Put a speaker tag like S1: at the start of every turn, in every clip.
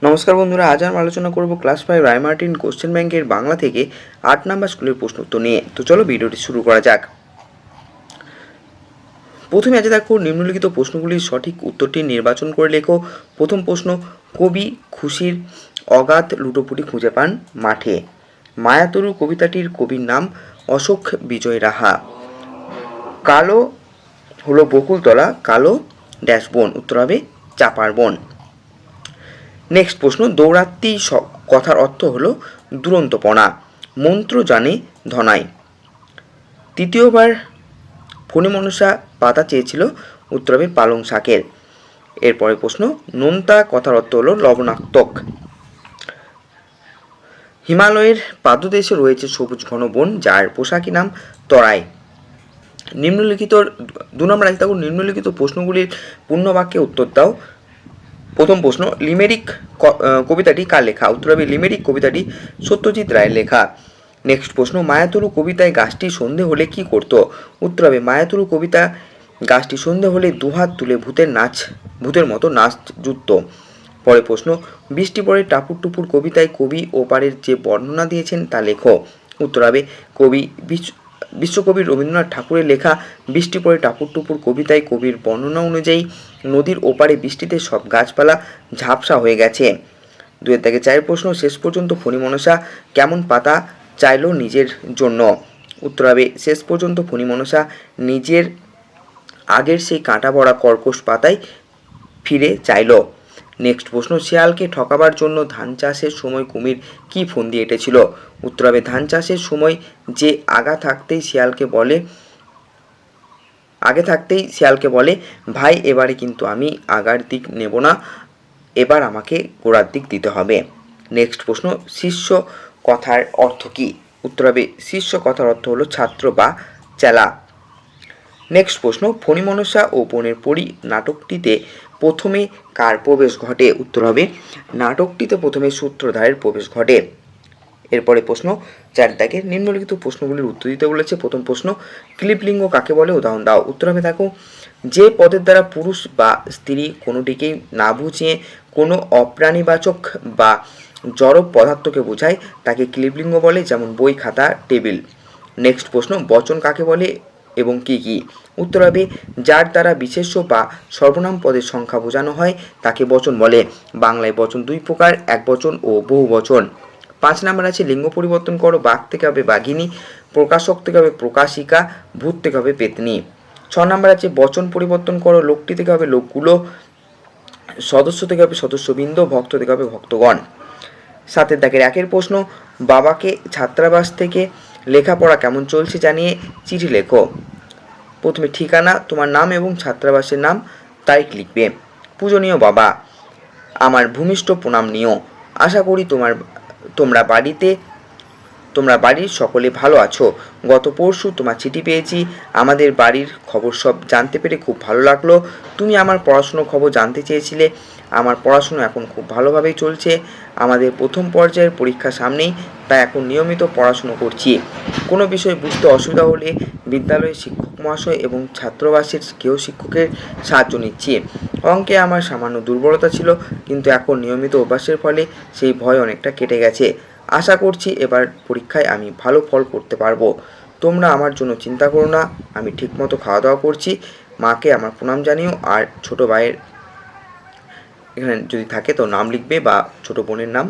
S1: নমস্কার বন্ধুরা, আজ আমরা আলোচনা করব ক্লাস 5 রায়মার্টিন কোশ্চেন ব্যাংকের বাংলা থেকে 8 নম্বর স্কুলের প্রশ্ন উত্তর নিয়ে। তো চলো ভিডিওটি শুরু করা যাক। প্রথমে আছে দেখো, নিম্নলিখিত প্রশ্নগুলির সঠিক উত্তরটি নির্বাচন করে লেখো। প্রথম প্রশ্ন, কবি খুশির অগাধ লুটোপুটি খুঁজে পান মাঠে। মায়াতরু কবিতাটির কবির নাম অশোক বিজয় রাহা। কালো হলো বকুলতলা, কালো ড্যাশ বন, উত্তর হবে চাপার বন। নেক্সট প্রশ্ন, দৌরাত্রি কথার অর্থ হলো দুরন্তপনা। মন্ত্র জানে ধনাই। তৃতীয়বার ফণিমনসা পাতা চেয়েছিল, উত্তর হবে পালং শাকের। এরপরে প্রশ্ন, নোনতা কথার অর্থ হলো লবণাক্তক। হিমালয়ের পাদদেশে রয়েছে সবুজ ঘন বন, যার পোশাকি নাম তরাই। নিম্নলিখিত 2 নম্বর আছে দেখো, নিম্নলিখিত প্রশ্নগুলির পূর্ণবাক্যে উত্তর দাও। প্রথম প্রশ্ন, লিমেরিক কবিতাটি কার লেখা? উত্তর হবে লিমেরিক কবিতাটি সত্যজিৎ রায়ের লেখা। নেক্সট প্রশ্ন, মায়াতরু কবিতায় গাছটি সন্ধে হলে কি করত? উত্তর হবে মায়াতরু কবিতা গাছটি সন্ধে হলে দুহাত তুলে ভূতের মতো নাচ জুটত। পরে প্রশ্ন, বৃষ্টি পড়ে টাপুর টুপুর কবিতায় কবি ওপারের যে বর্ণনা দিয়েছেন তা লেখো। উত্তর হবে বিশ্বকবি রবীন্দ্রনাথ ঠাকুরের লেখা বৃষ্টি পড়ে টাপুর টুপুর কবিতায় কবির বর্ণনা অনুযায়ী নদীর ওপারে বৃষ্টিতে সব গাছপালা ঝাপসা হয়ে গেছে। 2-4 প্রশ্ন, শেষ পর্যন্ত ফণিমনসা কেমন পাতা চাইল নিজের জন্য? উত্তর হবে শেষ পর্যন্ত ফণিমনসা নিজের আগের সেই কাঁটা ভরা কর্কশ পাতায় ফিরে চাইল। নেক্সট প্রশ্ন, শিয়ালকে ঠকাবার জন্য ধান চাষের সময় কুমির কি ফন্দি এঁটেছিল? উত্তর হবে ধান চাষের সময় যে আগে থাকতেই শিয়ালকে বলে ভাই, এবারে কিন্তু আমি আগার দিক নেব না, এবার আমাকে গোড়ার দিক দিতে হবে। নেক্সট প্রশ্ন, শিষ্য কথার অর্থ কী? উত্তর হবে শিষ্য কথার অর্থ হলো ছাত্র বা চেলা। নেক্সট প্রশ্ন, ফণিমনসা ও বনের পরী নাটকটিতে প্রথমে কার প্রবেশ ঘটে? উত্তর হবে নাটকটিতে প্রথমে সূত্রধারের প্রবেশ ঘটে। এরপরে প্রশ্ন 4 দাগের নিম্নলিখিত প্রশ্নগুলির উত্তর দিতে বলেছে। প্রথম প্রশ্ন, ক্লিবলিঙ্গ কাকে বলে? উদাহরণ দাও। উত্তর হবে দেখো, যে পদের দ্বারা পুরুষ বা স্ত্রী কোনোটিকেই না বুঝিয়ে কোনো অপ্রাণীবাচক বা জড় পদার্থকে বোঝায় তাকে ক্লিবলিঙ্গ বলে, যেমন বই, খাতা, টেবিল। নেক্সট প্রশ্ন, বচন কাকে বলে এবং কি কি? উত্তর হবে যার দ্বারা বিশেষ্য বা সর্বনাম পদের সংখ্যা বোঝানো হয় তাকে বচন বলে। বাংলায় বচন 2 প্রকার, একবচন ও বহুবচন। 5 নম্বর আছে, লিঙ্গ পরিবর্তন করো। বাঘ থেকে হবে বাঘিনী, প্রকাশক থেকে হবে প্রকাশিকা, ভূত থেকে হবে পেতনি। 6 নম্বর আছে, বচন পরিবর্তন করো। লোকটি থেকে হবে লোকগুলো, সদস্য থেকে হবে সদস্যবৃন্দ, ভক্ত থেকে হবে ভক্তগণ। 7 দাগের 1 প্রশ্ন, বাবাকে ছাত্রাবাস থেকে লেখাপড়া কেমন চলছে জানিয়ে চিঠি লেখো। প্রথমে ঠিকানা, তোমার নাম এবং ছাত্রাবাসের নাম, তারিখ লিখবে। পূজনীয় বাবা, আমার ভূমিষ্ঠ প্রণাম নিও। আশা করি তোমরা বাড়ির সকলে ভালো আছো। গত পরশু তোমার চিঠি পেয়েছি, আমাদের বাড়ির খবর সব জানতে পেরে খুব ভালো লাগলো। তুমি আমার পড়াশুনোর খবর জানতে চেয়েছিলে। আমার পড়াশুনো এখন খুব ভালোভাবেই চলছে। আমাদের প্রথম পর্যায়ের পরীক্ষা সামনেই, তাই এখন নিয়মিত পড়াশুনো করছি। কোনো বিষয় বুঝতে অসুবিধা হলে বিদ্যালয়ের শিক্ষক মহাশয় এবং ছাত্রাবাসের গৃহশিক্ষকের সাহায্য নিচ্ছি। অঙ্কে আমার সামান্য দুর্বলতা ছিল, কিন্তু এখন নিয়মিত অভ্যাসের ফলে সেই ভয় অনেকটা কেটে গেছে। আশা করছি এবার পরীক্ষায় আমি ভালো ফল করতে পারবো। তোমরা আমার জন্য চিন্তা করো না, আমি ঠিকমতো খাওয়া দাওয়া করছি। মাকে আমার প্রণাম জানিও, আর ছোট ভাইয়ের এখানে যদি থাকে তো নাম লিখবে, বা ছোট বোনের নাম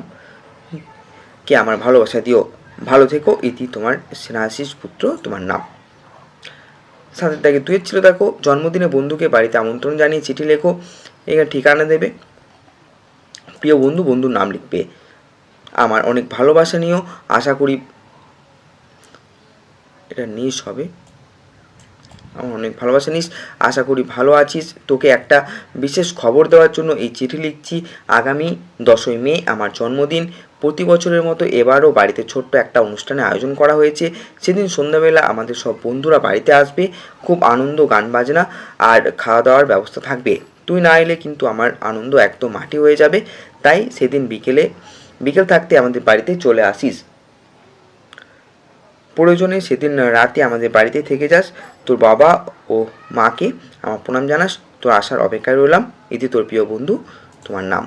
S1: কে আমার ভালোবাসা দিও। ভালো থেকো, ইতি তোমার স্নেহাশিস পুত্র, তোমার নাম। 7 দাগে 2 ছিল দেখো, জন্মদিনে বন্ধুকে বাড়িতে আমন্ত্রণ জানিয়ে চিঠি লেখো। এখানে ঠিকানা দেবে, প্রিয় বন্ধু, বন্ধুর নাম লিখবে। আমার অনেক ভালোবাসা নিও, আশা করি এটা নিস হবে, আমার অনেক ভালোবাসা নিস, আশা করি ভালো আছিস। তোকে একটা বিশেষ খবর দেওয়ার জন্য এই চিঠি লিখছি। আগামী 10ই মে আমার জন্মদিন। প্রতি বছরের মতো এবারও বাড়িতে ছোট্ট একটা অনুষ্ঠানের আয়োজন করা হয়েছে। সেদিন সন্ধ্যাবেলা আমাদের সব বন্ধুরা বাড়িতে আসবে। খুব আনন্দ, গান বাজনা আর খাওয়া দাওয়ার ব্যবস্থা থাকবে। তুই না এলে কিন্তু আমার আনন্দ একদম মাটি হয়ে যাবে, তাই সেদিন বিকেল থাকতে আমাদের বাড়িতে চলে আসিস। প্রয়োজনে সেদিন রাতে আমাদের বাড়িতে থেকে যাস। তোর বাবা ও মাকে আমার প্রণাম জানাস। তোর আসার অপেক্ষায় রইলাম। ইতি তোর প্রিয় বন্ধু, তোমার নাম।